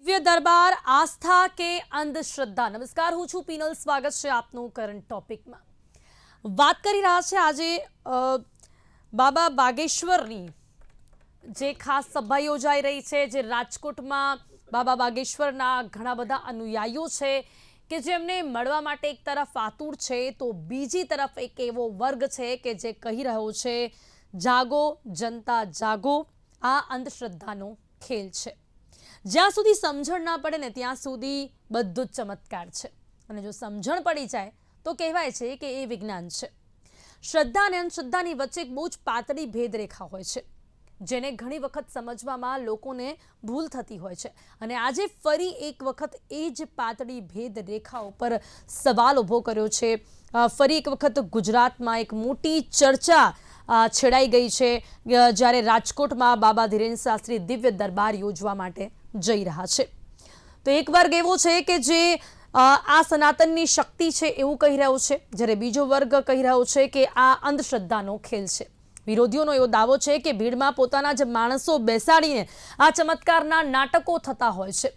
દિવ્ય દરબાર આસ્થા કે અંધશ્રદ્ધા। નમસ્કાર, હું છું પીનલ। સ્વાગત છે આપનું કરંટ ટોપિકમાં। વાત કરી રહ્યા છે આજે બાબા બાગેશ્વરની જે ખાસ સભા યોજાઈ રહી છે, જે રાજકોટમાં બાબા બાગેશ્વરના ઘણા બધા અનુયાયીઓ છે કે જેમને મળવા માટે એક તરફ આતુર છે, તો બીજી તરફ એક એવો વર્ગ છે કે જે કહી રહ્યો છે જાગો જનતા જાગો, આ અંધશ્રદ્ધાનો ખેલ છે। જ્યાં સુધી સમજણ ના પડે ને ત્યાં સુધી બધું જ ચમત્કાર છે, અને જો સમજણ પડી જાય તો કહેવાય છે કે એ વિજ્ઞાન છે। શ્રદ્ધા અને અંધશ્રદ્ધાની વચ્ચે એક બહુ જ પાતળી ભેદરેખા હોય છે, જેને ઘણી વખત સમજવામાં લોકોને ભૂલ થતી હોય છે। અને આજે ફરી એક વખત એ જ પાતળી ભેદરેખા ઉપર સવાલ ઊભો કર્યો છે। ફરી એક વખત ગુજરાતમાં એક મોટી ચર્ચા છેડાઈ ગઈ છે, જ્યારે રાજકોટમાં બાબા ધીરેન શાસ્ત્રી દિવ્ય દરબાર યોજવા માટે જઈ રહ્યા છે। તો એક વર્ગ એવો છે કે જે આ સનાતનની શક્તિ છે એવું કહી રહ્યો છે, જ્યારે બીજો વર્ગ કહી રહ્યો છે કે આ અંધશ્રદ્ધાનો ખેલ છે। વિરોધીઓનો એવો દાવો છે કે ભીડમાં પોતાના જ માણસો બેસાડીને આ ચમત્કારના નાટકો થતા હોય છે।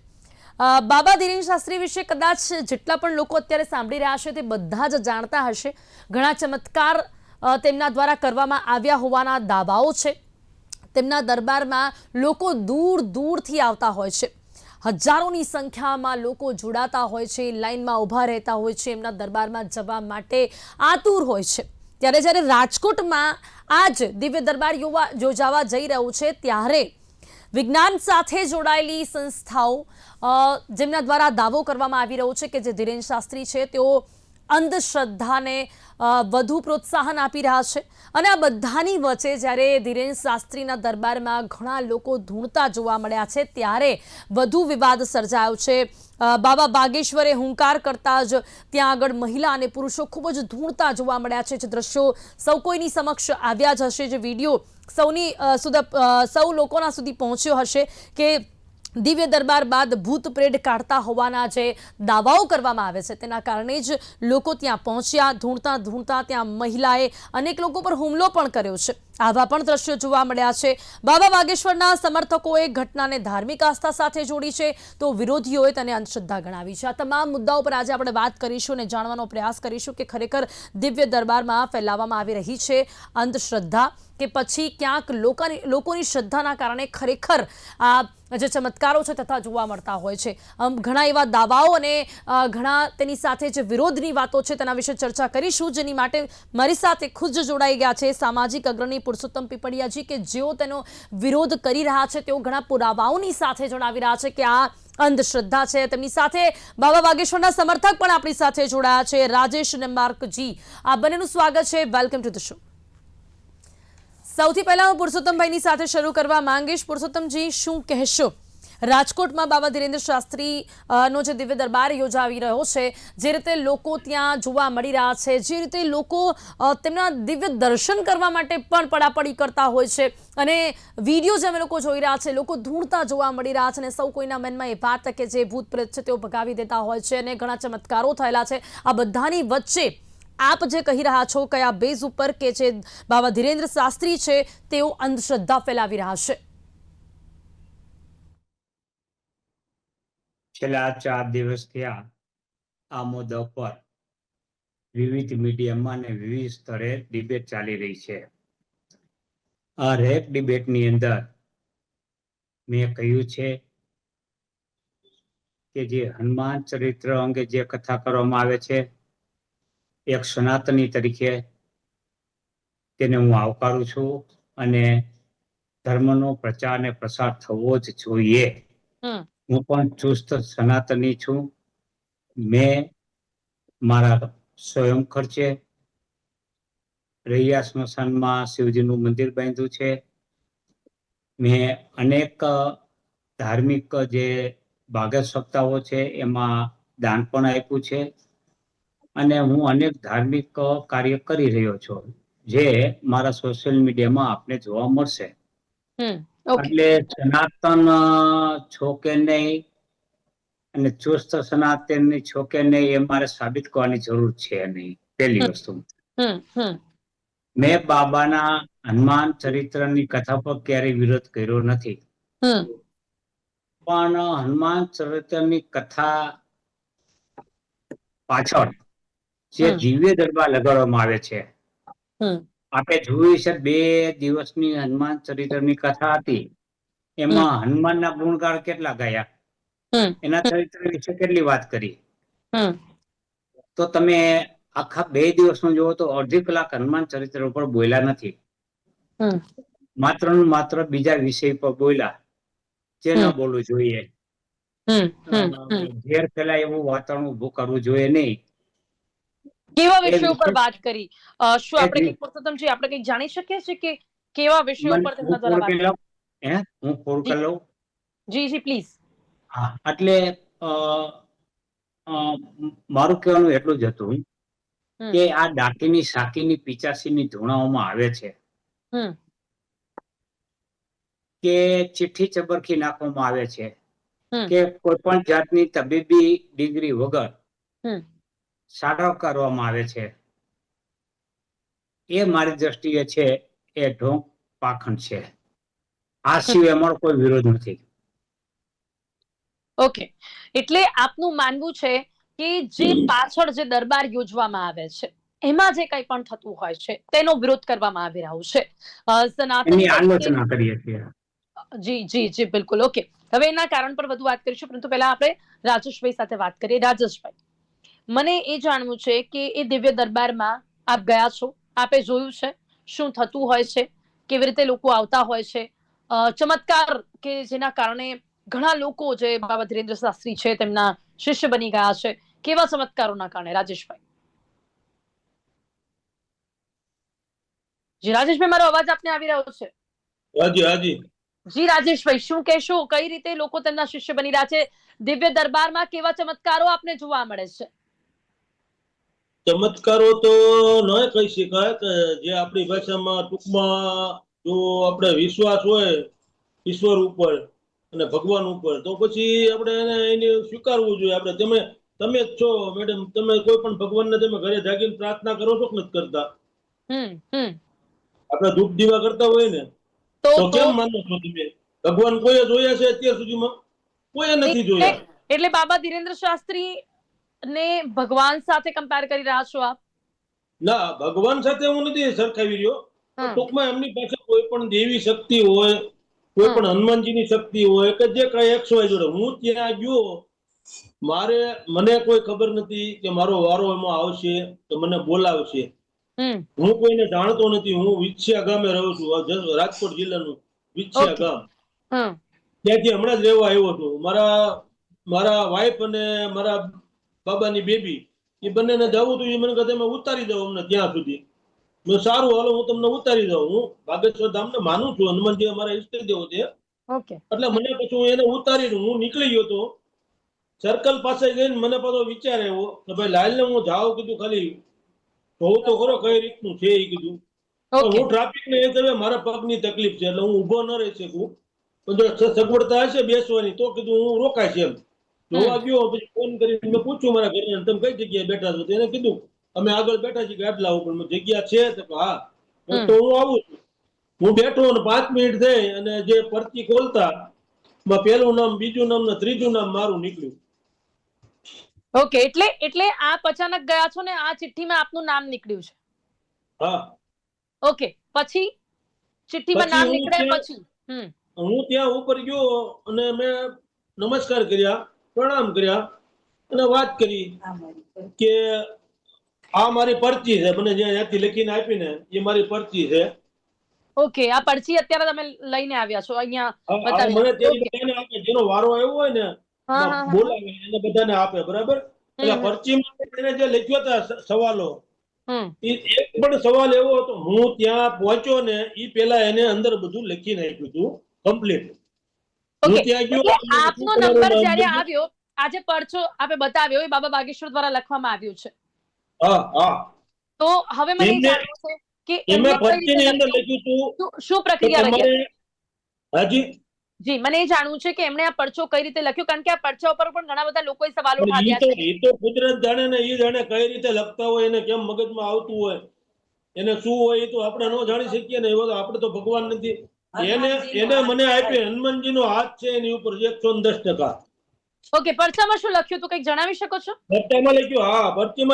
બાબા ધીરેન શાસ્ત્રી વિશે કદાચ જેટલા પણ લોકો અત્યારે સાંભળી રહ્યા છે તે બધા જ જાણતા હશે। ઘણા ચમત્કાર તેમના દ્વારા કરવામાં આવ્યા હોવાના દાવાઓ છે। તેમના દરબારમાં લોકો દૂર દૂરથી આવતા હોય છે, હજારોની સંખ્યામાં લોકો જોડાતા હોય છે, લાઈનમાં ઊભા રહેતા હોય છે, એમના દરબારમાં જવા માટે આતુર હોય છે। ત્યારે જ્યારે રાજકોટમાં આજ દિવ્ય દરબાર યોજાવા જઈ રહ્યું છે, ત્યારે વિજ્ઞાન સાથે જોડાયેલી સંસ્થાઓ જેમના દ્વારા દાવો કરવામાં આવી રહ્યો છે કે જે ધીરેન શાસ્ત્રી છે તેઓ અંધશ્રદ્ધાને વધુ પ્રોત્સાહન આપી રહ્યા છે। અને આ બધાની વચ્ચે જ્યારે ધીરેન શાસ્ત્રીના દરબારમાં ઘણા લોકો ધૂણતા જોવા મળ્યા છે, ત્યારે વધુ વિવાદ સર્જાયો છે। બાબા બાગેશ્વરે હુંકાર કરતા જ ત્યાં આગળ મહિલા અને પુરુષો ખૂબ જ ધૂણતા જોવા મળ્યા છે। જે દ્રશ્યો સૌ કોઈની સમક્ષ આવ્યા જ હશે, જે વિડીયો સૌ લોકોના સુધી પહોંચ્યો હશે કે દિવ્ય દરબાર બાદ ભૂત પ્રેત કાઢતા હોવાના જે દાવાઓ કરવામાં આવે છે તેના કારણે જ લોકો ત્યાં પહોંચ્યા। ધૂણતા ધૂણતા ત્યાં મહિલાએ અનેક લોકો પર હુમલો પણ કર્યો છે। આવા પણ દ્રશ્યો જોવા મળ્યા છે। બાબા બાગેશ્વરના સમર્થકોએ ઘટનાને ધાર્મિક આસ્થા સાથે જોડી છે, તો વિરોધીઓએ તેને અંધશ્રદ્ધા ગણાવી છે। આ તમામ મુદ્દાઓ પર આજે આપણે વાત કરીશું અને જાણવાનો પ્રયાસ કરીશું કે ખરેખર દિવ્ય દરબારમાં ફેલાવવામાં આવી રહી છે અંધશ્રદ્ધા, કે પછી ક્યાંક લોકોની શ્રદ્ધાના કારણે ખરેખર આ જે ચમત્કારો છે તથા જોવા મળતા હોય છે। ઘણા એવા દાવાઓ અને ઘણા તેની સાથે જે વિરોધની વાતો છે તેના વિશે ચર્ચા કરીશું, જેની માટે મારી સાથે ખુદ જોડાઈ ગયા છે સામાજિક અગ્રણી પુરુષોત્તમ પીપળિયાજી, કે જેઓ તેનો વિરોધ કરી રહ્યા છે। તેઓ ઘણા પુરાવાઓની સાથે જણાવી રહ્યા છે કે આ અંધશ્રદ્ધા છે। તેમની સાથે બાબા બાગેશ્વરના સમર્થક પણ આપણી સાથે જોડાયા છે, રાજેશ અને માર્કજી। આ બંનેનું સ્વાગત છે, વેલકમ ટુ ધ શો। સૌથી પહેલા હું પુરુષોત્તમભાઈની સાથે શરૂ કરવા માંગીશ। પુરુષોત્તમજી, શું કહેશો? રાજકોટમાં બાબા ધીરેન્દ્ર શાસ્ત્રી નો જે દિવ્ય દરબાર યોજાવી રહ્યો છે, જે રીતે લોકો ત્યાં જોવા મળી રહ્યા છે, જે રીતે લોકો તેમના દિવ્ય દર્શન કરવા માટે પણ પડાપડી કરતા હોય છે, અને વિડીયો જે અમે લોકો જોઈ રહ્યા છે, લોકો ધૂણતા જોવા મળી રહ્યા છે, અને સૌ કોઈના મનમાં એ વાત કે જે ભૂત પ્રેત છે તેઓ ભગાવી દેતા હોય છે, અને ઘણા ચમત્કારો થયેલા છે। આ બધાની વચ્ચે આપ જે કહી રહ્યા છો, કયા બેઝ ઉપર કે જે બાબા ધીરેન્દ્ર શાસ્ત્રી છે તેઓ અંધશ્રદ્ધા ફેલાવી રહ્યા છે? છેલ્લા 4 દિવસ થયા આ મુદ્દા પર વિવિધ મીડિયામાં અને વિવિધ સ્તરે ડિબેટ ચાલી રહી છે। આ રેક ડિબેટની અંદર મેં કહ્યું છે કે જે હનુમાન ચરિત્ર અંગે જે કથા કરવામાં આવે છે, એક સનાતની તરીકે તેને હું આવકારું છું, અને ધર્મનો પ્રચાર અને પ્રસાર થવો જ જોઈએ। હું પણ ચુસ્ત સનાતની છું। મેં મારા સ્વયં ખર્ચે રૈયા સ્મશાનમાં શિવજીનું મંદિર બાંધ્યું છે। મેં અનેક ધાર્મિક જે ભાગવત સપ્તાહો છે એમાં દાન પણ આપ્યું છે, અને હું અનેક ધાર્મિક કાર્ય કરી રહ્યો છું, જે મારા સોશિયલ મીડિયામાં આપને જોવા મળશે। એટલે સનાતન છો કે નહીં અને ચુસ્ત સનાતનની છો કે નહીં એ મારે સાબિત કરવાની જરૂર છે નહીં। પહેલી વસ્તુ, મેં બાબાના હનુમાન ચરિત્રની કથા પર ક્યારેય વિરોધ કર્યો નથી। પણ હનુમાન ચરિત્રની કથા પાછળ જે હમ. દિવ્ય દરબાર લગાડવામાં આવે છે, હમ. આપણે જોયું છે 2 દિવસની હનુમાન ચરિત્રની કથા હતી, એમાં હનુમાનના ગુણગાન કેટલા ગાયા, હમ. એના ચરિત્ર વિશે કેટલી વાત કરી. હમ. તો તમે આખા 2 દિવસનું જુઓ તો અડધી કલાક હનુમાન ચરિત્ર ઉપર બોલ્યા નથી. હમ. માત્ર ને માત્ર બીજા વિષય પર બોલ્યા, જે ન હમ. બોલવું જોઈએ. હમ. હમ. હમ. ઝેર ફેલાય એવું વાતાવરણ ઊભું કરવું જોઈએ નહીં. કેવા એ વિષયો પર વિશે વાત કરી? શું આપણે કંઈક પુરુષોત્તમજી આપણે કંઈક જાણી શકીએ છીએ કે કેવા વિષયો પર હું તેમના દ્વારા પૂરું વાત કરી કરી? લઉં. હું પૂરું જી કરી લઉં. જી જી પ્લીઝ. હા, એટલે અ, અ, મારું કહેવાનું એટલું જ હતું હમ. કે આ ડાકીની સાકીની પિચાસીની ધૂણાઓમાં આવે છે હમ. કે ચિઠ્ઠી ચબરખી નાખવામાં આવે છે હમ. કે કોઈ પણ જાતની તબીબી ડિગ્રી વગર હમ. સારવાર કરવામાં આવે છે. એ મારી દ્રષ્ટિએ છે એ ઢોંગ પાખંડ છે. આ સિવાય અમારો કોઈ વિરોધ નથી. ઓકે, એટલે આપનું માનવું છે કે જે પાછળ જે દરબાર યોજવામાં આવે છે એમાં જે કંઈ પણ થતું હોય છે તેનો વિરોધ કરવામાં આવી રહ્યો છે. સનાતન એની તરીકે આલોચના કરીએ છીએ. જી જી જી બિલકુલ. ઓકે, હવે એના કારણ પર વધુ વાત કરીશું, પરંતુ પહેલા આપણે રાજેશભાઈ સાથે વાત કરીએ. રાજેશભાઈ, મને એ જાણવું છે કે એ દિવ્ય દરબારમાં આપ ગયા છો, આપે જોયું છે શું થતું હોય છે, કેવી રીતે લોકો આવતા હોય છે, ચમત્કાર કે જેના કારણે ઘણા લોકો જે બાબા ધીરેન્દ્ર શાસ્ત્રી છે તેમના શિષ્ય બની ગયા છે, કેવા ચમત્કારોના કારણે? રાજેશભાઈ જી. રાજેશભાઈ, મારો અવાજ આપને આવી રહ્યો છે? હાજી હાજી. જી રાજેશભાઈ, શું કહેશો? કઈ રીતે લોકો તેમના શિષ્ય બની રહ્યા છે? દિવ્ય દરબારમાં કેવા ચમત્કારો આપને જોવા મળે છે? ચમત્કારો તો ન કહી શકાય કે જે આપણી ભાષામાં ટૂંકમાં જો આપણે વિશ્વાસ હોય ઈશ્વર ઉપર અને ભગવાન ઉપર, તો પછી આપણે એને સ્વીકારવું જોઈએ. આપણે તમે જ છો મેડમ, તમે કોઈ પણ ભગવાનને તમે ઘરે જાગીને પ્રાર્થના કરો છો કે નથી કરતા? હમ. હમ. આપણે ધૂપ દીવા કરતા હોય ને, તો કેમ માનો છો તમે? ભગવાન કોઈ જોયા છે અત્યાર સુધીમાં? કોઈ નથી એટલે જોયા. એટલે બાબા ધીરેન્દ્ર શાસ્ત્રી ને ભગવાન સાથે કમ્પેર કરી રહ્યા છો આપ? ના, ભગવાન સાથે હું નથી સરખાવી રહ્યો. હમ. ટૂંકમાં એમની પાસે કોઈ પણ દેવી શક્તિ હોય, કોઈ હમ. પણ હનુમાનજીની શક્તિ હોય કે જે કઈ XY જોડે, હું ત્યાં ગયો, મને કોઈ ખબર નથી કે મારો વારો એમાં આવશે તો મને બોલાવશે. હમ. હું કોઈને જાણતો નથી. હું વિછિયા ગામે રહું છું, રાજકોટ જિલ્લાનું વિછિયા ઓકે. ગામ. હમ. ત્યાંથી હમણાં જ રહેવા આવ્યો છું. મારા વાઈફ અને મારા બાબાની બેબી, એ બંનેને જવું હતું. એ મને કહે તમે ઉતારી દો અમને ત્યાં સુધી. મેં સારું, હાલો હું તમને ઉતારી દઉં. હું ભાગેશ્વર ધામને માનું છું, હનુમાનજી અમારા ઈષ્ટદેવ છે. ઓકે. એટલે મને પછી હું એને ઉતારી દઉં. હું નીકળી ગયો તો સર્કલ પાસે જઈને મને પાછો વિચાર આવ્યો કે ભાઈ લાલને હું જાઉં, કીધું ખાલી જોઉં તો ખરો કઈ રીતનું છે એ કીધું. પણ ઓકે. હું ટ્રાફિક ને એ તમે મારા પગની તકલીફ છે એટલે હું ઊભો ન રહી શકું. પણ જો સગવડતા હશે બેસવાની તો કીધું હું રોકાઈશ એમ. જોવા ગયો, પછી ફોન કરીને મેં પૂછ્યું મારા ઘરે તમે કઈ જગ્યાએ બેઠા છો? એને કીધું અમે આગળ બેઠા છીએ ગાડલા ઉપર. જગ્યા છે? તો હા. તો હું આવું છું. હું બેઠો અને 5 મિનિટ થઈ અને જે પરચી ખોલતા પહેલું નામ, બીજું નામ ને ત્રીજું નામ મારું નીકળ્યું. ઓકે, એટલે આપ અચાનક ગયા છો ને આ ચિઠ્ઠીમાં આપનું નામ નીકળ્યું છે? હા. ઓકે, પછી ચિઠ્ઠીમાં પછી નામ નીકળે પછી? હું ત્યાં ઉપર ગયો અને મેં નમસ્કાર કર્યા, પ્રણામ કર્યા અને વાત કરી કે આ મારી પરચી છે. મને જ્યાંથી લખીને આપીને એ મારી પરચી છે. ઓકે, આ પરચી અત્યારે તમે લઈને આવ્યા છો અહીંયા હા, બતાવી મને રહ્યા છો? ઓકે. બધાને આપે, જેનો વારો આવ્યો હોય ને હા હા હા. બોલાવે એને બધાને આપે. બરાબર? એટલે હમ. પરચીમાં એને જે લખ્યો હતા સવાલો, હમ. એક પણ સવાલ એવો હતો, હું ત્યાં પહોંચ્યો ને એ પેલા એને અંદર બધું લખી નાખ્યું હતું કમ્પ્લીટ. હું ઓકે, ત્યાં ગયો એટલે એટલે શું આપનો તમારું નંબર નામ જ્યારે બોલ્યું? આવ્યો, આજે પરચો આપે બતાવ્યો એ બાબા બાગેશ્વર દ્વારા લખવામાં આવ્યું છે, હા હા. તો હવે મને એ એમને જાણવું છે કે એમે એમને કઈ રીતે પરચીની અંદર લખ્યું, લખ્યું હતું શું કે પ્રક્રિયા રહી તમારે, હતી? હાજી, જી, મને એ જાણવું છે કે એમણે આ પરચો કઈ રીતે લખ્યો, કારણ કે આ પરચા ઉપર પણ ઘણા બધા લોકોએ સવાલ પણ ઉઠાવ્યા છે. એ તો કુદરત જાણે ને, એ જાણે કઈ રીતે લખતા હોય, એને કેમ મગજમાં આવતું હોય, એને શું હોય એ તો આપણે ન જાણી શકીએ ને. એવો તો આપણે તો ભગવાન નથી. એને મને આપી હનુમાનજીનો હાથ છે એની ઉપર 110%. ઓકે, પરચામાં શું લખ્યું હતું, કંઈક જણાવી શકો છો? ભરતીમાં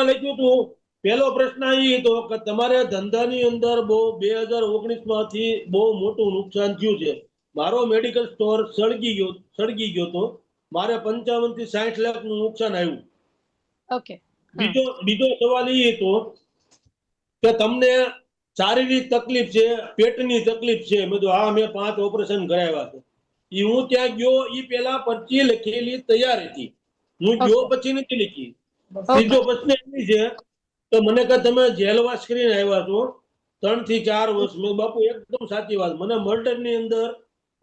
લખ્યું હતું. પહેલો પ્રશ્ન એ હતો કે તમારે ધંધાની અંદર બહુ 2019 માંથી બહુ મોટું નુકસાન થયું છે. મારો મેડિકલ સ્ટોર સળગી ગયો તો મારે 55 થી 60 લાખનું નુકસાન આવ્યું. ઓકે. બીજો સવાલ એ હતો કે તમને શારીરિક તકલીફ છે, પેટની તકલીફ છે. મેં કીધું હા, મેં 5 ઓપરેશન કરાવ્યા છે. હું ત્યાં ગયો એ પેલા પરચી લખેલી તૈયાર હતી, હું ગયો પછી નથી લખી. ત્રીજો પ્રશ્ન એ છે તો મને કહે તમે જેલવાસ કરીને આવ્યા છો 3 થી 4 વર્ષ. મેં બાપુ એકદમ સાચી વાત, મને મર્ડર ની અંદર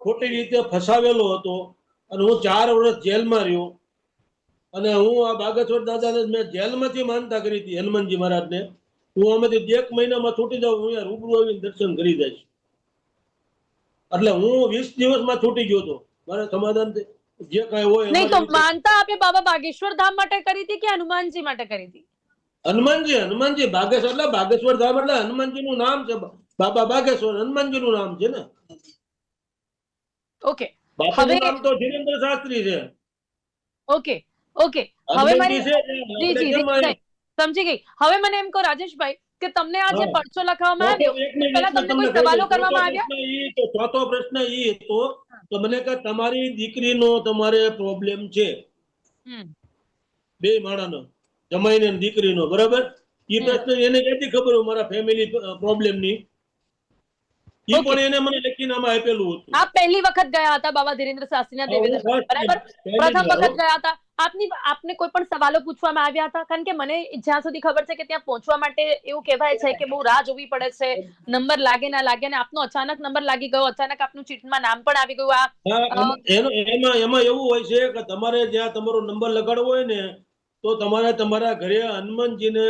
ખોટી રીતે ફસાવેલો હતો અને હું 4 વર્ષ જેલમાં રહ્યો. અને હું આ બાગેશ્વર દાદાને મેં જેલમાંથી માનતા કરી હતી હનુમાનજી મહારાજને, હું આમાંથી 1 મહિનામાં છૂટી જાઉં, હું અહીંયા રૂબરૂ આવીને દર્શન કરી દઈશ. એટલે હું 20 દિવસમાં છૂટી ગયો હતો. મારે સમાધાન જે કઈ હોય નહીં તો માનતા આપે બાબા બાગેશ્વર ધામ માટે કરી હતી કે હનુમાનજી માટે કરી હતી? હનુમાનજી બાગેશ્વર એટલે બાગેશ્વર ધામ એટલે હનુમાનજી નું નામ છે. બાબા બાગેશ્વર હનુમાનજી નું નામ છે ને. ઓકે, બાપુનું નામ તો ધીરેન્દ્ર શાસ્ત્રી છે. ઓકે. હવે મારી સમજી ગઈ. હવે મને એમ કહો રાજેશભાઈ કે તમને આ જે પરચો લખવામાં આવ્યો પહેલા તમને કોઈ સવાલો કરવામાં આવ્યા? ચોથો પ્રશ્ન એ હતો તો મને કે તમારી દીકરીનો તમારે પ્રોબ્લેમ છે, 2 માણાનો, જમાઈને દીકરીનો, બરાબર? એ પ્રશ્ન એને ક્યાંથી ખબર હોય મારા ફેમિલી પ્રોબ્લેમ ની? એ પણ એને મને લખીને આમાં આપેલું હતું. આપ પહેલી વખત ગયા હતા બાબા ધીરેન્દ્ર શાસ્ત્રીના દેવેન્દ્ર, બરાબર? પ્રથમ વખત ગયા હતા. આપને કોઈ પણ સવાલો પૂછવામાં આવ્યા હતા? કારણ કે મને જ્યાં સુધી ખબર છે કે ત્યાં પહોંચવા માટે એવું કહેવાય છે કે બહુ રાહ જોવી પડે છે, નંબર લાગે ના લાગે, અને આપનો અચાનક નંબર લાગી ગયો, અચાનક આપનું ચીટમાં નામ પણ આવી ગયું. એમાં એવું હોય છે કે તમારે જ્યાં તમારો નંબર લગાડવો હોય ને તો તમારે તમારા ઘરે હનુમાનજીને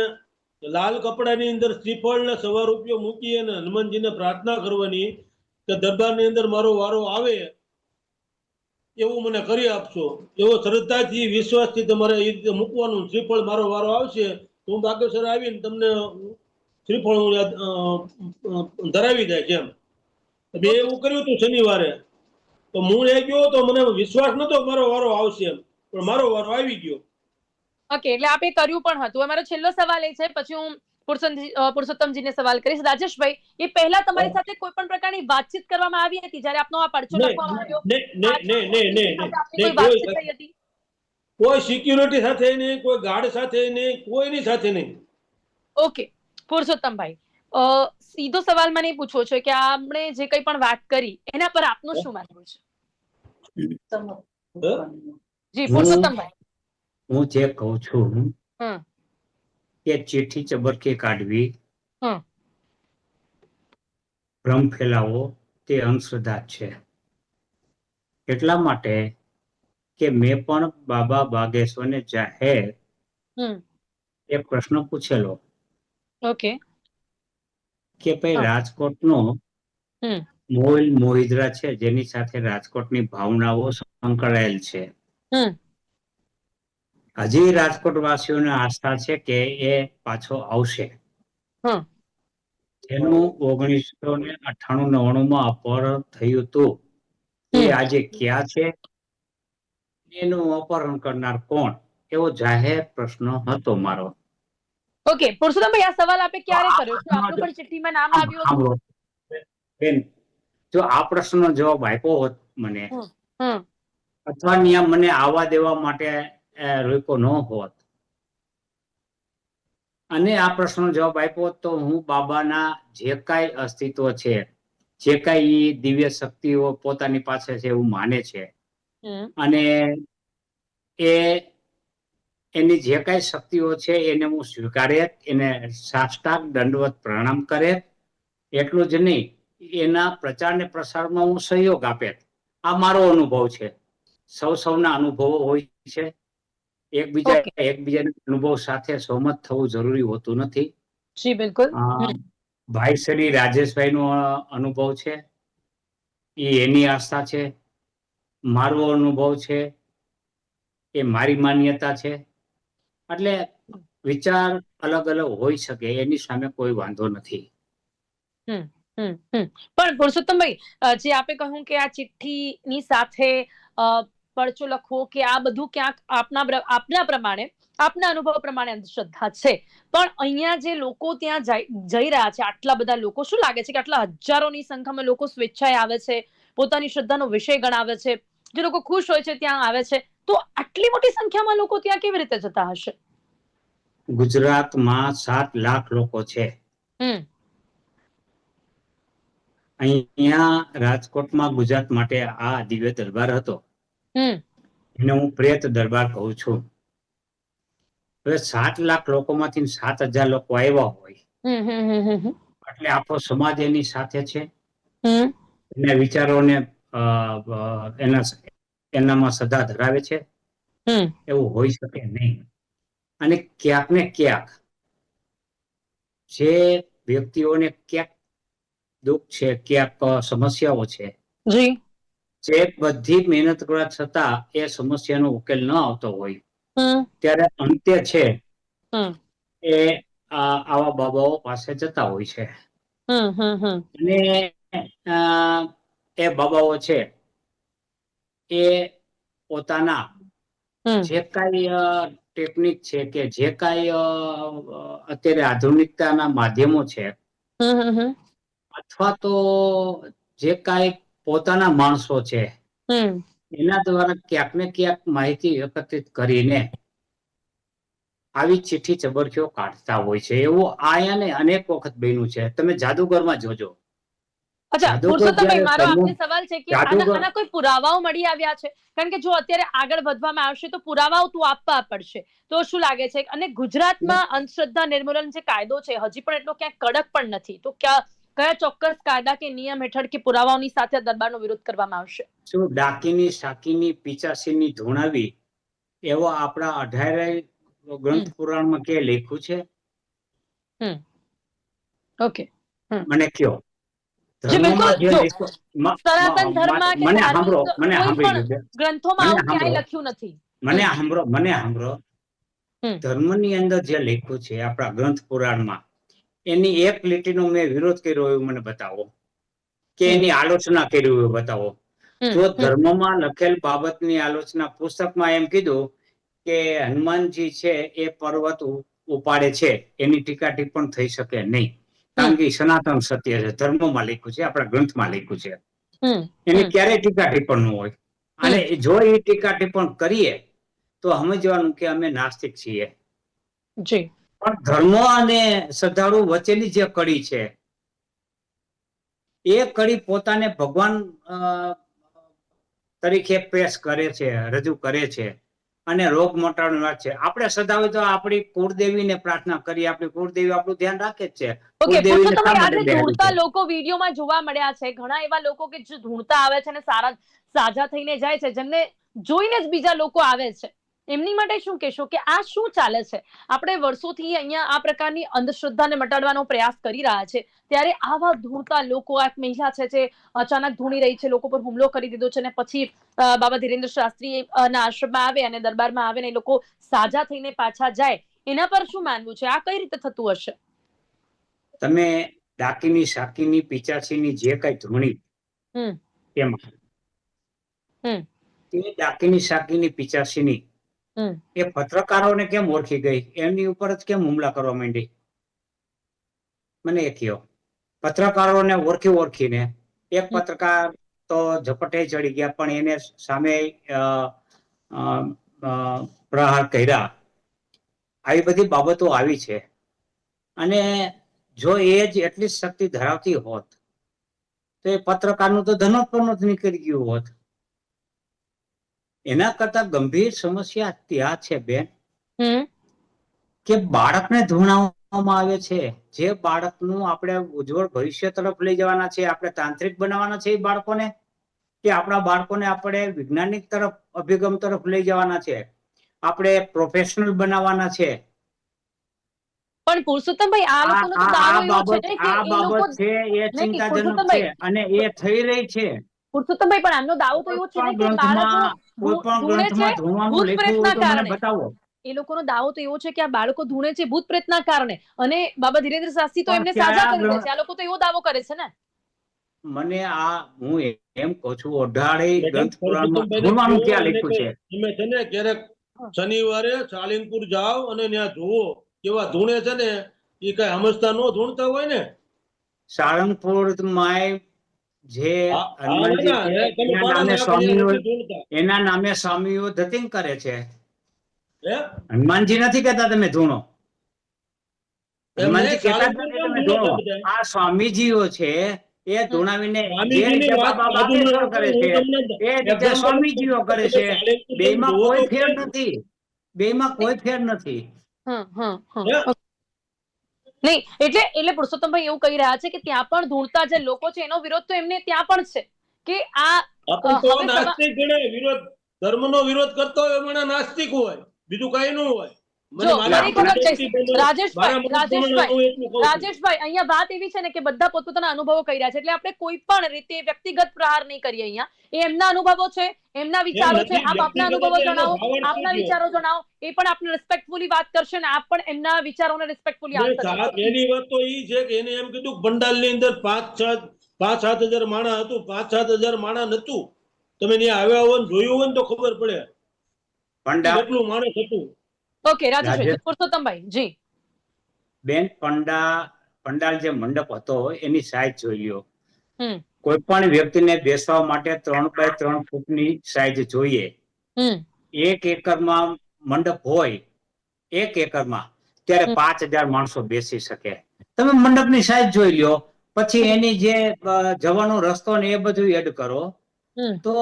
લાલ કપડાની અંદર શ્રીફળ ને 1.25 રૂપિયો મૂકી અને હનુમાનજીને પ્રાર્થના કરવાની કે દરબારની અંદર મારો વારો આવે એવું મને કરી આપશો. એવો શ્રદ્ધાથી વિશ્વાસથી તમારે એ રીતે મૂકવાનું. શ્રીફળ મારો વારો આવશે તો હું બાગેશ્વર આવીને તમને શ્રીફળ ધરાવી જાય છે એમ. મેં એવું કર્યું હતું શનિવારે. તો હું એ ગયો તો મને વિશ્વાસ નતો મારો વારો આવશે એમ, પણ મારો વારો આવી ગયો. ઓકે, એટલે આપે કર્યું પણ હતું. અમારો છેલ્લો સવાલ એ છે, પછી હું પુરુષોત્તમજીને સવાલ કરીશ. રાજેશભાઈ, એ પહેલા તમારી સાથે કોઈ પણ પ્રકારની વાતચીત કરવામાં આવી હતી જ્યારે આપનો આ પરચો લખવામાં આવ્યો? કોઈ વાતચીત થઈ હતી? કોઈ સિક્યુરિટી સાથે નહીં, કોઈ ગાર્ડ સાથે નહીં, કોઈની સાથે નહીં. ઓકે, પુરુષોત્તમભાઈ, સીધો સવાલ મને પૂછવો છે કે આપણે જે કંઈ પણ વાત કરી એના પર આપનું શું માનવું છે? જી પુરુષોત્તમભાઈ, હું જે કહું છું કે ચીઠી ચબરકી કાઢવી, ભ્રમ ફેલાવો તે અંધશ્રદ્ધા છે. એટલા માટે કે મેં પણ બાબા બાગેશ્વરને જાહેર એક પ્રશ્ન પૂછેલો. ઓકે. કે ભાઈ રાજકોટનો મોલ મોહિદ્રા છે જેની સાથે રાજકોટની ભાવનાઓ સંકળાયેલ છે. હજી રાજકોટ વાસીઓને આસ્થા છે કે એ પાછો આવશે. જેનું 1998-99 માં અપહરણ થયું હતું એ આજે ક્યાં છે, એનું અપહરણ કરનાર કોણ, એવો જાહેર પ્રશ્ન હતો મારો. ઓકે, પુરુષોત્તમભાઈ, આ સવાલ આપે ક્યારે કર્યો છે? આપનું પણ ચિઠ્ઠીમાં નામ આવ્યું હતું? બેન, જો આ પ્રશ્નનો જવાબ આપ્યો હોત મને, અથવા ત્યાં મને આવવા દેવા માટે રોક્યો ન હોત અને આ પ્રશ્નનો જવાબ આપ્યો હોત તો હું બાબાના જે કાંઈ અસ્તિત્વ છે, જે કાંઈ દિવ્ય શક્તિઓ પોતાની પાસે છે એવું માને છે, અને એની જે કાંઈ શક્તિઓ છે એને હું સ્વીકારે, એને સાષ્ટાંગ દંડવત પ્રણામ કરે. એટલું જ નહીં, એના પ્રચાર ને પ્રસારમાં હું સહયોગ આપે. આ મારો અનુભવ છે. સૌના અનુભવો હોય છે. એકબીજાના અનુભવ સાથે સહમત થવું જરૂરી હોતું નથી. જી બિલકુલ. ભાઈ શ્રી રાજેશભાઈ નો અનુભવ છે, એની આસ્થા છે. મારો અનુભવ છે, એ મારી માન્યતા છે. એટલે વિચાર અલગ અલગ હોઈ શકે, એની સામે કોઈ વાંધો નથી. પણ પુરુષોત્તમભાઈ, જે આપે કહ્યું કે આ ચિઠ્ઠીની સાથે પરચો લખવો કે આ બધું ક્યાંક આપના પ્રમાણે, આપના અનુભવ પ્રમાણે અંધશ્રદ્ધા છે, પણ અહીંયા જે લોકો ત્યાં જઈ રહ્યા છે, આટલા બધા લોકો, શું લાગે છે કે આટલા હજારોની સંખ્યામાં લોકો સ્વેચ્છાએ આવે છે, પોતાની શ્રદ્ધાનો વિષય ગણાવે છે, જે લોકો ખુશ હોય છે ત્યાં આવે છે, તો આટલી મોટી સંખ્યામાં લોકો ત્યાં કેવી રીતે જતા હશે? ગુજરાતમાં 7 લાખ લોકો છે. અહીંયા રાજકોટમાં ગુજરાત માટે આ દિવ્ય દરબાર હતો, એને હું પ્રેત દરબાર કહું છું. હવે 7 લાખ લોકોમાંથી 7,000 લોકો આવ્યા હોય એટલે આખો સમાજ એની સાથે છે, એના વિચારોને એનામાં શ્રદ્ધા ધરાવે છે, એવું હોઈ શકે નહીં. અને ક્યાંક ને ક્યાંક જે વ્યક્તિઓને ક્યાંક દુઃખ છે, ક્યાંક સમસ્યાઓ છે, જે બધી મહેનત કરવા છતાં એ સમસ્યાનો ઉકેલ ન આવતો હોય, ત્યારે અંતે છે એ આવા બાબાઓ પાસે જતા હોય છે. અને એ બાબાઓ છે એ પોતાના જે કાંઈ ટેકનિક છે કે જે કાંઈ અત્યારે આધુનિકતાના માધ્યમો છે, અથવા તો જે કાંઈ પોતાના માણસો છે, એના દ્વારા ક્યાંક ને ક્યાંક માહિતી એકત્રિત કરીને આવી ચિઠ્ઠી ચબરખીઓ કાઢતા હોય છે. એવું આયાને અનેક વખત બન્યું છે. તમે જાદુગરમાં જોજો. અચ્છા પુરુષોત્તમભાઈ, મારો આપને સવાલ છે કે આના કોઈ પુરાવાઓ મળી આવ્યા છે? કારણ કે જો અત્યારે આગળ વધવામાં આવશે તો પુરાવાઓ તો આપવા પડશે. તો શું લાગે છે? અને ગુજરાતમાં અંધશ્રદ્ધા નિર્મૂલન જે કાયદો છે હજી પણ એટલો ક્યાંક કડક પણ નથી, તો કયા ચોક્કસ કાયદા કે નિયમ હેઠળ કે પુરાવાઓની સાથે દરબારનો વિરોધ કરવામાં આવશે? શું ડાકીની સાકીની પિચાસીની ધૂણાવી એવો આપણા 18 ગ્રંથ પુરાણમાં કે લખ્યું છે? ઓકે, મને કયો. ગ્રંથોમાં લખ્યું નથી. મને સાંભળો. ધર્મની અંદર જે લખ્યું છે આપણા ગ્રંથ પુરાણમાં, એની એક લીટીનો મેં વિરોધ કર્યો એવું મને બતાવો, કે એની આલોચના કરી એવું બતાવો. જો ધર્મમાં લખેલ બાબતની આલોચના પુસ્તકમાં એમ કીધું કે હનુમાનજી છે એ પર્વત ઉપાડે છે, એની ટીકા ટિપ્પણ થઈ શકે નહીં, કારણ કે સનાતન સત્ય છે, ધર્મમાં લખ્યું છે, આપણા ગ્રંથમાં લખ્યું છે, એની ક્યારેય ટીકા ટિપ્પણ ન હોય. અને જો એ ટીકા ટિપ્પણ કરીએ તો સમજવાનું કે અમે નાસ્તિક છીએ. પણ ધર્મ અને શ્રદ્ધાળુ વચ્ચેની જે કડી છે, એ કડી પોતાને ભગવાન તરીકે પેશ કરે છે, રજૂ કરે છે, અને રોગ મટાડવાની વાત છે. આપણે શ્રદ્ધાળુ તો આપણી કુળદેવીને પ્રાર્થના કરીએ, આપણી કુળદેવી આપણું ધ્યાન રાખે જ છે. ધૂણતા લોકો વિડીયોમાં જોવા મળ્યા છે, ઘણા એવા લોકો કે જે ધૂણતા આવે છે અને સાજા થઈને જાય છે, જેમને જોઈને જ બીજા લોકો આવે છે. એમની માટે શું કહેશો કે આ શું ચાલે છે? આપણે વર્ષોથી અહીંયા આ પ્રકારની અંધશ્રદ્ધાને મટાડવાનો પ્રયાસ કરી રહ્યા છે, ત્યારે આવા ધૂણતા લોકો, આ મહિલા છે જે અચાનક ધૂણી રહી છે, લોકો પર હુમલો કરી દીધો છે, અને પછી બાબા ધીરેન્દ્ર શાસ્ત્રી ના આશ્રમમાં આવે અને દરબારમાં આવે ને એ લોકો સાજા થઈને પાછા જાય, એના પર શું માનવું છે? આ કઈ રીતે થતું હશે? તમે ડાકીની સાકીની પિચાસીની જે કઈ ધૂણી એમાં એ ડાકીની સાકીની પિચાસીની એ પત્રકારોને કેમ ઓળખી ગઈ? એમની ઉપર જ કેમ હુમલા કરવા માંડી? મને એ કહો. પત્રકારોને ઓળખીને એક પત્રકાર તો ઝપટે ચડી ગયા, પણ એને સામે પ્રહાર કર્યા. આવી બધી બાબતો આવી છે. અને જો એ જ એટલી શક્તિ ધરાવતી હોત તો એ પત્રકારનું તો ધનોત્પન્ન જ નીકળી ગયું હોત. એના કરતા ગંભીર સમસ્યા ત્યાં છે બેન, કે બાળકને ધૂણાવવામાં આવે છે. જે બાળકનું આપણે ઉજ્જવળ ભવિષ્ય તરફ લઈ જવાના છે, આપણે તાંત્રિક બનાવવાના છે એ બાળકોને, કે આપણા બાળકોને આપણે વૈજ્ઞાનિક તરફ, અભિગમ તરફ લઈ જવાના છે, આપણે પ્રોફેશનલ બનાવવાના છે. પણ પુરુષોત્તમભાઈ, આ લોકોનો તો દાવો એવો છે કે આ બાબત છે એ ચિંતાજનક છે અને એ થઈ રહી છે. પુરુષોત્તમભાઈ, પણ આમનો દાવો તો એવો છે કે બાળકો કોઈ પણ ગ્રંથમાં ધૂણવાનું લખ્યું હોય તો મને બતાવો. એ લોકોનો દાવો તો એવો છે કે આ બાળકો ધૂણે છે ભૂત પ્રેતના કારણે, અને બાબા ધીરેન્દ્ર શાસ્ત્રી તો પણ એમને ત્યાં સાજા કરી દે આગળ- છે. આ લોકો તો એવો દાવો કરે છે ને. મને હું એમ કહું છું, ઓઢાળી મેડમ, ગ્રંથ પુરાણમાં પરસોત્તમભાઈને ધૂણવાનું કહો ક્યાં અને લખ્યું છે? તમે છે ને ક્યારેક શનિવારે સાળીંગપુર જાઓ અને ત્યાં જુઓ કેવા ધૂણે છે ને, એ કઈ સમજતા નો ધૂણતા હોય ને. સાળંગપુરમાં જે હા, હા, હનુમાનજી ના, છે, ના, તમે એના પાડા નામે નાખો, ત્યાં સ્વામીઓ નથી ધૂણતા. એના નામે સ્વામીઓ ધતિંગ કરે છે. હે? હનુમાનજી નથી કહેતા તમે ધૂણો. એમને હનુમાનજી કહેતા જ સાળંગપુર નથી કેમ તમે ધૂણે ધૂણો. છે બધા? આ સ્વામીજીઓ છે એ ધૂણાવીને જે સ્વામીજીની રીતે વાત બાબા બાજુમાં બાગેશ્વર રાખો, કરે હું છે તમને એ રીતે example સ્વામીજીઓ આપું. કરે તમે છે. સાળંગપુર તમે બેયમાં જુઓ કોઈ તો ફેર ક્યાં? નથી. બેયમાં કોઈ ફેર નથી. હે? નહીં, એટલે પુરુષોત્તમભાઈ એવું કહી રહ્યા છે કે ત્યાં પણ ધૂણતા જે લોકો છે એનો વિરોધ તો એમને ત્યાં પણ છે કે આ આપણ તો હવે નાસ્તિક ગણાય. વિરોધ, ધર્મનો વિરોધ કરતો હોય મને નાસ્તિક હોય, બીજું કઈ ન હોય. મને જો મારી ફરી એક વખત દ્રષ્ટિ કહીશ, પ્રમાણે, મારા મત પ્રમાણે હું એટલું કહું છું. રાજેશભાઈ, અહીંયા વાત એવી છે ને કે બધા પોતપોતાના અનુભવો કહી રહ્યા છે, એટલે આપણે કોઈ પણ રીતે વ્યક્તિગત પ્રહાર નહીં કરીએ. અહીંયા એ એમના અનુભવો છે, એમના એમ વિચારો છે. નથી, આપ આપના વ્યક્તિગત અનુભવો એટલે એનો જણાવો, ભાવ અર્થ આપના થઈ ગયો. વિચારો જણાવો. એ પણ આપણે રિસ્પેક્ટફુલી વાત કરશે ને આપ પણ એમના વિચારોને રિસ્પેક્ટફુલી આન્સર કરશો. એની વાત તો ઈ છે કે એને એમ કીધું કે પંડાલની અંદર 5-7 હજાર માણસ હતું, 5-7 હજાર માણસ નતું. તમે ત્યાં આવ્યા હોય ને જોયું હોય ને તો ખબર પડે પંડા કેટલું માણસ હતું. ઓકે રાજેશભાઈ, પુરુષોત્તમભાઈ જી. બેન, પંડાલ જે મંડપ હતો એની સાઈઝ જોઈ લ્યો. હમ કોઈ પણ વ્યક્તિને બેસવા માટે 3x3 ફૂટની સાઈઝ જોઈએ. હમ 1 એકરમાં મંડપ હોય, 1 એકરમાં, ત્યારે 5000 માણસો બેસી શકે. તમે મંડપની સાઈઝ જોઈ લ્યો, પછી એની જે જવાનો રસ્તો ને એ બધું એડ કરો હમ તો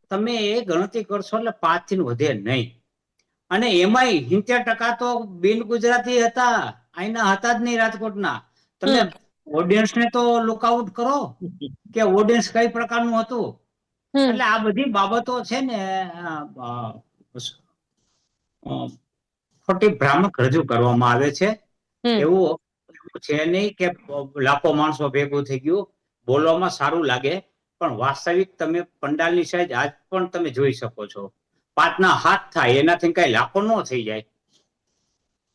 તમે એ ગણતરી કરશો એટલે 5 થી વધે નહીં. અને એમાંય 70% તો બિન ગુજરાતી હતા, અહીંના હતા જ નહીં રાજકોટના. તમે ઓડિયન્સને તો લુકઆઉટ કરો કે ઓડિયન્સ કઈ પ્રકારનું હતું. એટલે આ બધી બાબતો છે ને ખોટી ભ્રામક રજૂ કરવામાં આવે છે. એવું છે નહીં કે લાખો માણસો ભેગું થઈ ગયું. બોલવામાં સારું લાગે, પણ વાસ્તવિક તમે પંડાલની સાઈઝ આજ પણ તમે જોઈ શકો છો. 5 હાથ થાય, એનાથી કઈ લાખો ન થઈ જાય.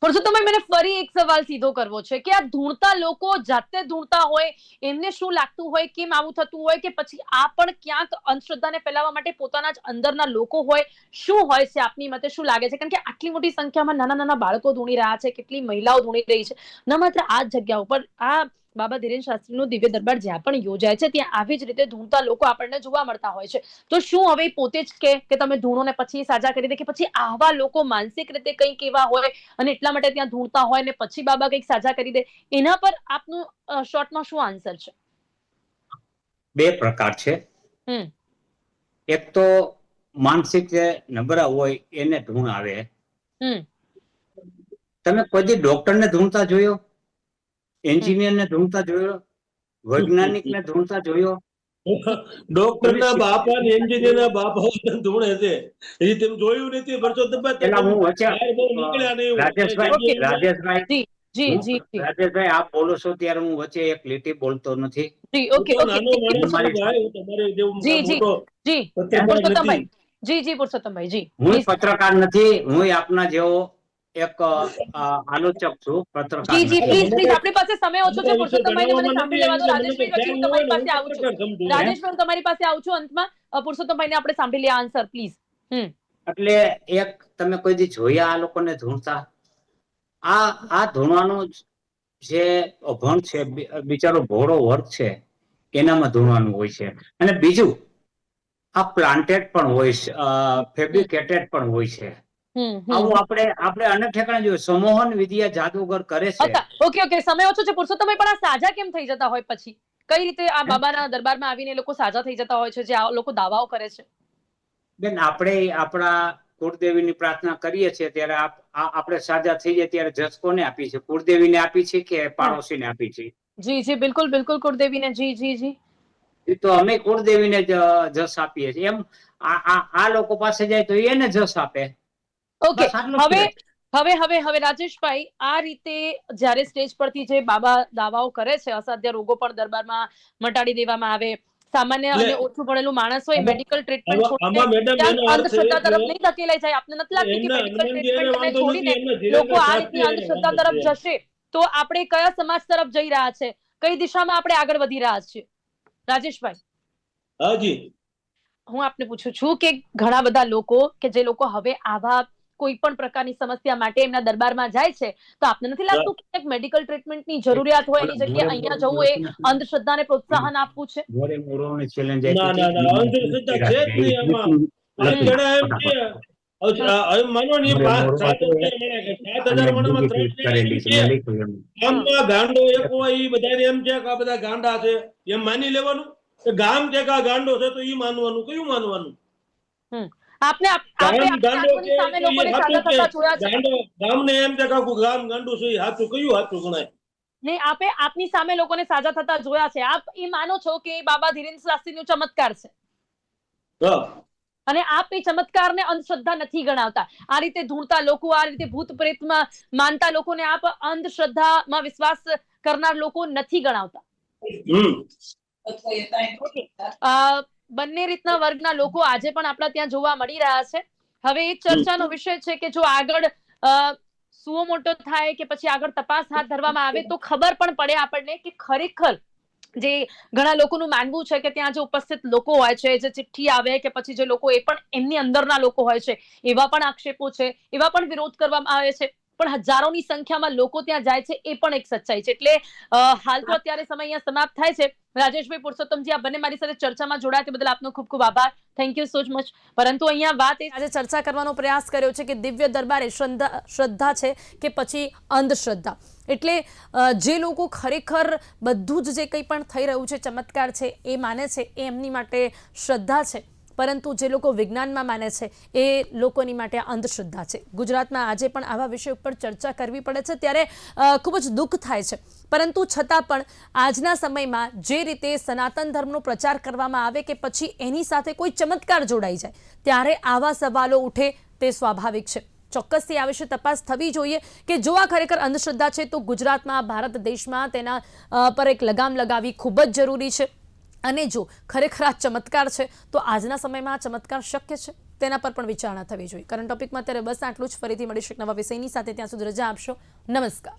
પુરુષોત્તમભાઈ, મને ફરી એક સવાલ સીધો કરવો છે કે આ ધૂણતા લોકો જાતે ધૂણતા હોય, એમને શું લાગતું હોય, કેમ આવું થતું હોય, કે પછી આ પણ ક્યાંક અંધશ્રદ્ધાને ફેલાવવા માટે પોતાના જ અંદરના લોકો હોય? શું હોય છે આપની મતે? શું લાગે છે? કારણ કે આટલી મોટી સંખ્યામાં નાના નાના બાળકો ધૂણી રહ્યા છે, કેટલી મહિલાઓ ધૂણી રહી છે, ન માત્ર આ જગ્યા ઉપર, આ બાબા ધીરેન શાસ્ત્રીનો દિવ્ય દરબાર જ્યાં પણ યોજાય છે ત્યાં આવી જ રીતે ધૂણતા લોકો આપણને જોવા મળતા હોય છે. તો શું હવે પોતે જ કે તમે ધૂણો ને પછી સાજા કરી દે, કે પછી આવા લોકો માનસિક રીતે કંઈક એવા હોય અને એટલા માટે ત્યાં ધૂણતા હોય ને પછી બાબા કંઈક સાજા કરી દે? એના પર આપનું શોર્ટમાં શું આન્સર છે? 2 પ્રકાર છે. એક તો માનસિક જે નબળા હોય એને ધૂણ આવે. તમે કોઈ દી ડોક્ટરને ધૂણતા જોયો? એન્જિનિયરને ધૂણતા જોયો? વૈજ્ઞાનિકને ધૂણતા જોયો? ડોક્ટરના બાપા ને એન્જિનિયરના બાપા ધૂણે છે, એ તમે જોયું નથી. પેલા હું વચ્ચે રાજેશભાઈ, રાજેશભાઈ આપ બોલો છો ત્યારે હું વચ્ચે એક લીટી બોલતો નથી. જી, ઓકે ઓકે, નાનો માણસ છું ભાઈ, હું તમારે જેવું મોટો પત્રકાર નથી. જી પુરુષોત્તમભાઈ જી. હું પત્રકાર નથી, હું આપના જેવો એક આલોચક છું, પત્રકાર જી જી, નથી. પ્લીઝ આપણી પાસે સમય ઓછો છે. પુરુષોત્તમભાઈને મને સાંભળી લેવા દો. રાજેશભાઈ, પછી હું તમારી પાસે આવું છું. રાજેશભાઈ, હું તમારી પાસે આવું છું અંતમાં. પુરુષોત્તમભાઈને આપણે સાંભળી લઈએ આન્સર, પ્લીઝ. એટલે એક તમે કોઈ દી જોયા આ લોકોને ધૂણતા? આ ધૂણવાનું જે અભણ છે, બિચારો ભોળો વર્ગ છે, એનામાં ધૂણવાનું હોય છે. અને બીજું, આ પ્લાન્ટેડ પણ હોય છે, ફેબ્રિકેટેડ પણ હોય છે. આવું આપણે અનેક ઠેકાણે જોયું. સમોહન વિદ્યા જાદુગર કરે છે. ઓકે ઓકે, સમય ઓછો છે. પુરુષોત્તમભાઈ, પણ આ સાજા કેમ થઈ જતા હોય પછી? કઈ રીતે આ બાબાના દરબારમાં આવીને લોકો સાજા થઈ જતા હોય છે, જે આ લોકો દાવાઓ કરે છે? બેન, આપણે આપણા કુળદેવીની પ્રાર્થના કરીએ છીએ ત્યારે આપણે સાજા થઈ જાય ત્યારે જસ કોને આપી છે? કુળદેવીને આપી છે કે પાડોશીને આપી છે? જી જી, બિલકુલ બિલકુલ, કુળદેવીને. જી જી જી, તો અમે કુળદેવીને જસ આપીએ છીએ. એમ આ લોકો પાસે જાય તો એને જસ આપે. ઓકે, હવે રાજેશભાઈ, આ રીતે જ્યારે સ્ટેજ પરથી જે બાબા દાવાઓ કરે છે, અસાધ્ય રોગો પણ દરબારમાં મટાડી દેવામાં આવે, સામાન્ય અને ઓછું ભણેલું માણસ હોય મેડિકલ ટ્રીટમેન્ટ આમાં મેડમ એનો અર્થ અંધશ્રદ્ધા એ તરફ છે નહીં ધકેલાઈ જાય? આપને નથી લાગતું કે એમના મેડિકલ હનુમાનજી એને ટ્રીટમેન્ટને વાંધો નથી, છોડીને એમના ધીરેન્દ્ર લોકો આ શાસ્ત્રી રીતની એને અંધશ્રદ્ધા વાંધો તરફ છે. જશે તો આપણે કયા સમાજ તરફ જઈ રહ્યા છે, કઈ દિશામાં આપણે આગળ વધી રહ્યા છીએ? રાજેશભાઈ, હાજી હું આપને પૂછું છું કે ઘણા બધા લોકો કે જે લોકો હવે આવા કોઈ પણ પ્રકારની સમસ્યા માટે એમના દરબારમાં જાય છે, તો આપને નથી લાગતું કે મેડિકલ ટ્રીટમેન્ટની જરૂરિયાત હોય એની જગ્યાએ અહીંયા જવું એ અંધશ્રદ્ધાને પ્રોત્સાહન આપવું છે? ના ના ના અંધશ્રદ્ધા છે જ નહીં આમાં. 5 જણા એમ કે હવે માનો ને 7,000 મળે કે 7,000 માણસમાં 3 જણા એમ કે ગામમાં ગાંડો એક હોય ઈ બધાને એમ છે કે આ બધા ગાંડા છે એમ માની લેવાનું? કે ગામ કે આ ગાંડો છે તો ઈ માનવાનું? કયું માનવાનું? આપને ગામ ગાંડો આંખોની સામે કે લોકોને ઈ સાજા હાચું થતા જોયા કે છે. ગાંડો ગામને એમ છે કે આખું ગામ ગાંડું છે ઈ હાચું કયું હાચું ગણાય? નહીં, આપની સામે લોકોને સાજા થતા જોયા છે. આપ એ માનો છો કે એ બાબા ધીરેન્દ્ર શાસ્ત્રીનો ચમત્કાર છે હા અને આપ એ ચમત્કારને અંધશ્રદ્ધા નથી ગણાવતા? આ રીતે ધૂણતા લોકો, આ રીતે ભૂત પ્રેતમાં માનતા લોકોને આપ અંધશ્રદ્ધામાં વિશ્વાસ કરનાર લોકો નથી ગણાવતા? બંને રીતના વર્ગના લોકો આજે પણ આપણા ત્યાં જોવા મળી રહ્યા છે. હવે એ ચર્ચાનો વિષય છે કે જો આગળ સુઓ મોટો થાય કે પછી આગળ તપાસ હાથ ધરવામાં આવે તો ખબર પણ પડે આપણને કે ખરેખર જે ઘણા લોકોનું માનવું છે કે ત્યાં જે ઉપસ્થિત લોકો હોય છે, જે ચિઠ્ઠી આવે કે પછી જે લોકો એ પણ એમની અંદરના લોકો હોય છે, એવા પણ આક્ષેપો છે, એવા પણ વિરોધ કરવામાં આવે છે, પણ હજારોની સંખ્યામાં લોકો ત્યાં જાય છે એ પણ એક સચ્ચાઈ છે. એટલે હાલ તો અત્યારે સમય અહીંયા સમાપ્ત થાય છે. રાજેશભાઈ, પુરુષોત્તમજી, આ બંને મારી સાથે ચર્ચામાં જોડાયા તે બદલ આપનો ખૂબ ખૂબ આભાર. Thank you so much. પરંતુ અહીંયા વાત આજે ચર્ચા કરવાનો પ્રયાસ કર્યો છે કે દિવ્ય દરબાર એ શ્રદ્ધા છે કે પછી અંધશ્રદ્ધા? એટલે જે લોકો ખરેખર બધું જ જે કંઈ પણ થઈ રહ્યું છે ચમત્કાર છે એ માને છે, એ એમની માટે શ્રદ્ધા છે, પરંતુ જે લોકો વિજ્ઞાનમાં માને છે એ લોકોની માટે અંધશ્રદ્ધા છે. ગુજરાતમાં આજે પણ આવા વિષય ઉપર ચર્ચા કરવી પડે છે ત્યારે ખૂબ જ દુઃખ થાય છે. પરંતુ છતાં પણ આજના સમયમાં જે રીતે સનાતન ધર્મનો પ્રચાર કરવામાં આવે કે પછી એની સાથે કોઈ ચમત્કાર જોડાઈ જાય ત્યારે આવા સવાલો ઉઠે તે સ્વાભાવિક છે. ચોક્કસથી આ વિશે તપાસ થવી જોઈએ કે જો આ ખરેખર અંધશ્રદ્ધા છે તો ગુજરાતમાં, ભારત દેશમાં તેના પર એક લગામ લગાવવી ખૂબ જ જરૂરી છે. અને જો ખરેખર આ ચમત્કાર છે તો આજના સમયમાં આ ચમત્કાર શક્ય છે તેના પર પણ વિચારણા થવી જોઈએ. કરંટ ટોપિકમાં અત્યારે બસ આટલું જ. ફરીથી મળીશું નવા વિષયની સાથે. ત્યાં સુધી રજા આપશો. નમસ્કાર.